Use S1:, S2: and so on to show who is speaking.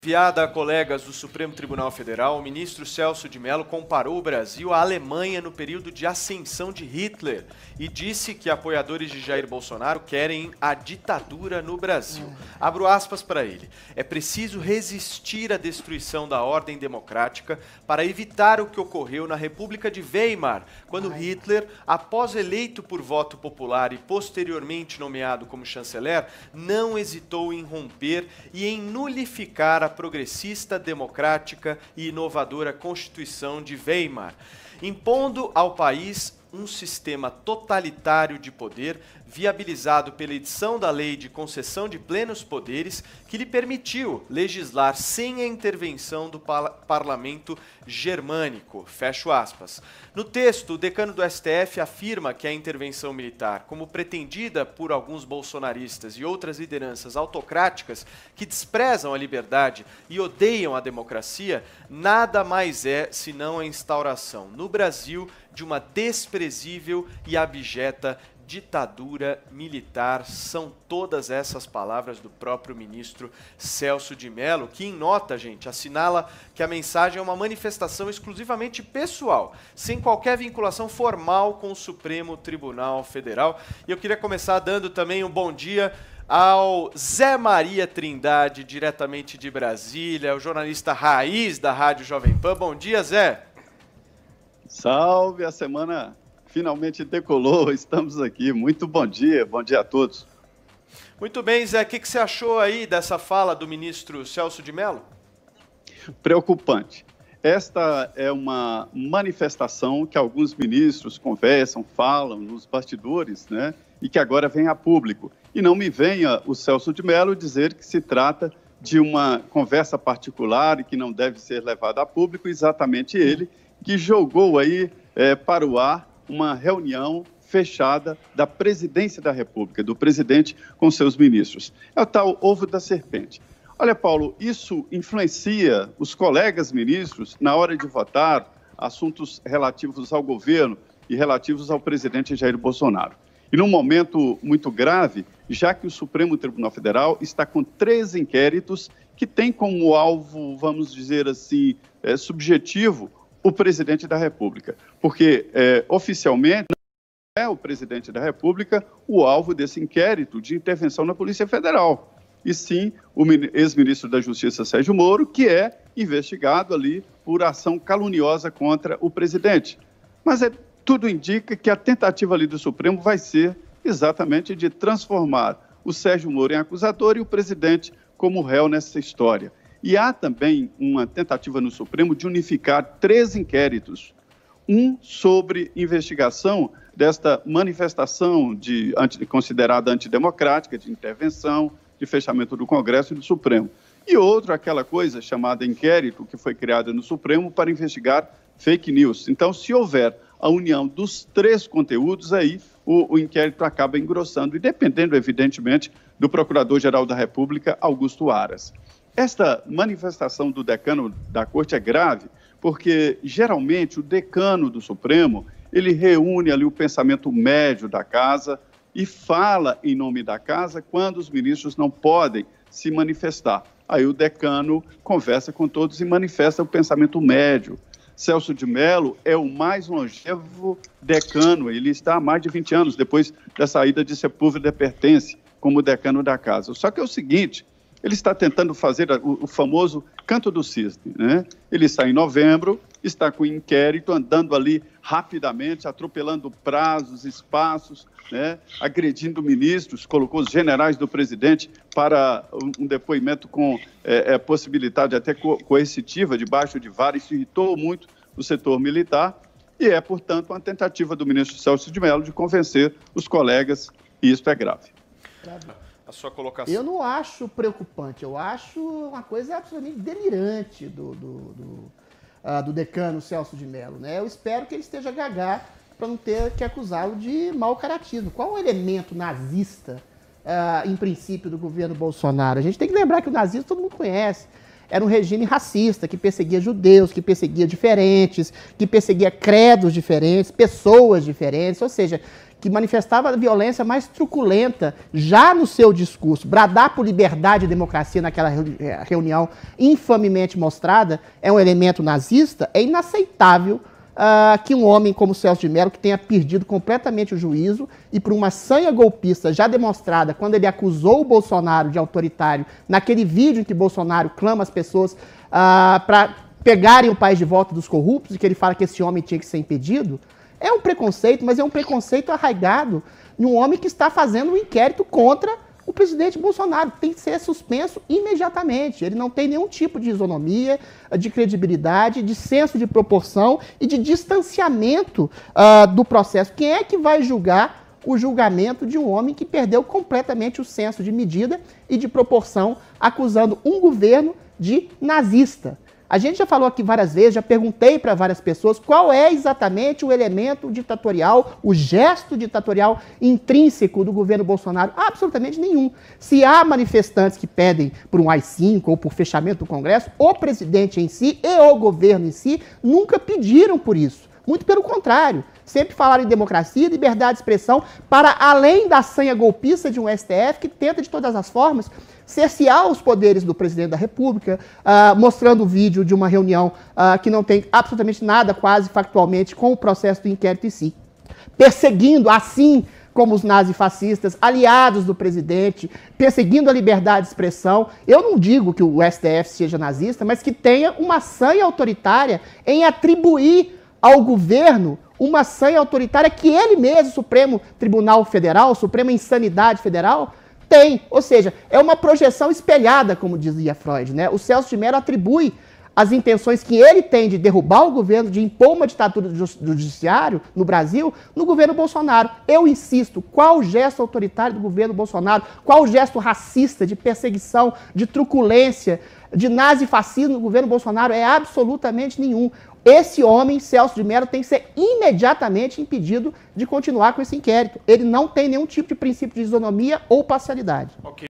S1: Enviada a colegas do Supremo Tribunal Federal, o ministro Celso de Mello comparou o Brasil à Alemanha no período de ascensão de Hitler e disse que apoiadores de Jair Bolsonaro querem a ditadura no Brasil. Abro aspas para ele. É preciso resistir à destruição da ordem democrática para evitar o que ocorreu na República de Weimar, quando Hitler, após eleito por voto popular e posteriormente nomeado como chanceler, não hesitou em romper e em nulificar a progressista, democrática e inovadora Constituição de Weimar, impondo ao país um sistema totalitário de poder viabilizado pela edição da Lei de Concessão de Plenos Poderes, que lhe permitiu legislar sem a intervenção do parlamento germânico. Fecho aspas. No texto, o decano do STF afirma que a intervenção militar, como pretendida por alguns bolsonaristas e outras lideranças autocráticas que desprezam a liberdade e odeiam a democracia, nada mais é senão a instauração no Brasil de uma desprezível e abjeta ditadura militar. São todas essas palavras do próprio ministro Celso de Mello, que em nota, gente, assinala que a mensagem é uma manifestação exclusivamente pessoal, sem qualquer vinculação formal com o Supremo Tribunal Federal. E eu queria começar dando também um bom dia ao Zé Maria Trindade, diretamente de Brasília, o jornalista raiz da Rádio Jovem Pan. Bom dia, Zé.
S2: Salve, a semana finalmente decolou, estamos aqui. Muito bom dia a todos.
S1: Muito bem, Zé, o que você achou aí dessa fala do ministro Celso de Mello?
S2: Preocupante. Esta é uma manifestação que alguns ministros conversam, falam nos bastidores, né? E que agora vem a público. E não me venha o Celso de Mello dizer que se trata de uma conversa particular e que não deve ser levada a público, exatamente ele que jogou aí para o ar uma reunião fechada da presidência da República, do presidente com seus ministros. É o tal ovo da serpente. Olha, Paulo, isso influencia os colegas ministros na hora de votar assuntos relativos ao governo e relativos ao presidente Jair Bolsonaro. E num momento muito grave, já que o Supremo Tribunal Federal está com 3 inquéritos que têm como alvo, vamos dizer assim, subjetivo, o presidente da República, porque oficialmente não é o presidente da República o alvo desse inquérito de intervenção na Polícia Federal, e sim o ex-ministro da Justiça, Sérgio Moro, que é investigado ali por ação caluniosa contra o presidente. Mas tudo indica que a tentativa ali do Supremo vai ser exatamente de transformar o Sérgio Moro em acusador e o presidente como réu nessa história. E há também uma tentativa no Supremo de unificar 3 inquéritos. Um sobre investigação desta manifestação considerada antidemocrática, de intervenção, de fechamento do Congresso e do Supremo. E outro, aquela coisa chamada inquérito, que foi criada no Supremo para investigar fake news. Então, se houver a união dos 3 conteúdos, aí o inquérito acaba engrossando e dependendo, evidentemente, do Procurador-Geral da República, Augusto Aras. Esta manifestação do decano da Corte é grave, porque geralmente o decano do Supremo, ele reúne ali o pensamento médio da casa e fala em nome da casa quando os ministros não podem se manifestar. Aí o decano conversa com todos e manifesta o pensamento médio. Celso de Mello é o mais longevo decano, ele está há mais de 20 anos depois da saída de Sepúlveda Pertence como decano da casa. Só que é o seguinte, ele está tentando fazer o famoso canto do cisne, né? Ele está em novembro, está com o inquérito, andando ali rapidamente, atropelando prazos, espaços, né? Agredindo ministros, colocou os generais do presidente para um depoimento com possibilidade até coercitiva, debaixo de vara. Isso irritou muito o setor militar e é, portanto, uma tentativa do ministro Celso de Mello de convencer os colegas, e isso é grave.
S1: A sua colocação.
S3: Eu não acho preocupante, eu acho uma coisa absolutamente delirante do decano Celso de Mello, né? Eu espero que ele esteja gagá para não ter que acusá-lo de mau caratismo. Qual o elemento nazista, em princípio, do governo Bolsonaro? A gente tem que lembrar que o nazismo todo mundo conhece. era um regime racista, que perseguia judeus, que perseguia diferentes, que perseguia credos diferentes, pessoas diferentes, ou seja, que manifestava a violência mais truculenta já no seu discurso. Bradar por liberdade e democracia naquela reunião infamemente mostrada é um elemento nazista. É inaceitável que um homem como Celso de Mello, que tenha perdido completamente o juízo e por uma sanha golpista já demonstrada quando ele acusou o Bolsonaro de autoritário, naquele vídeo em que Bolsonaro clama as pessoas para pegarem o país de volta dos corruptos e que ele fala que esse homem tinha que ser impedido, é um preconceito, mas é um preconceito arraigado em um homem que está fazendo um inquérito contra o presidente Bolsonaro. Tem que ser suspenso imediatamente. Ele não tem nenhum tipo de isonomia, de credibilidade, de senso de proporção e de distanciamento do processo. Quem é que vai julgar o julgamento de um homem que perdeu completamente o senso de medida e de proporção, acusando um governo de nazista? A gente já falou aqui várias vezes, já perguntei para várias pessoas qual é exatamente o elemento ditatorial, o gesto ditatorial intrínseco do governo Bolsonaro. Absolutamente nenhum. Se há manifestantes que pedem por um AI-5 ou por fechamento do Congresso, o presidente em si e o governo em si nunca pediram por isso. Muito pelo contrário. Sempre falaram em democracia, liberdade de expressão, para além da sanha golpista de um STF que tenta de todas as formas cercear os poderes do presidente da República, mostrando o vídeo de uma reunião que não tem absolutamente nada, quase factualmente, com o processo do inquérito em si. Perseguindo, assim como os nazifascistas, aliados do presidente, perseguindo a liberdade de expressão. Eu não digo que o STF seja nazista, mas que tenha uma sanha autoritária em atribuir ao governo uma sanha autoritária que ele mesmo, o Supremo Tribunal Federal, a Suprema Insanidade Federal, tem. Ou seja, é uma projeção espelhada, como dizia Freud, né? O Celso de Mello atribui as intenções que ele tem de derrubar o governo, de impor uma ditadura do judiciário no Brasil, no governo Bolsonaro. Eu insisto, qual o gesto autoritário do governo Bolsonaro? Qual o gesto racista, de perseguição, de truculência, de nazifascismo no governo Bolsonaro? É absolutamente nenhum. Esse homem, Celso de Mello, tem que ser imediatamente impedido de continuar com esse inquérito. Ele não tem nenhum tipo de princípio de isonomia ou parcialidade. Okay.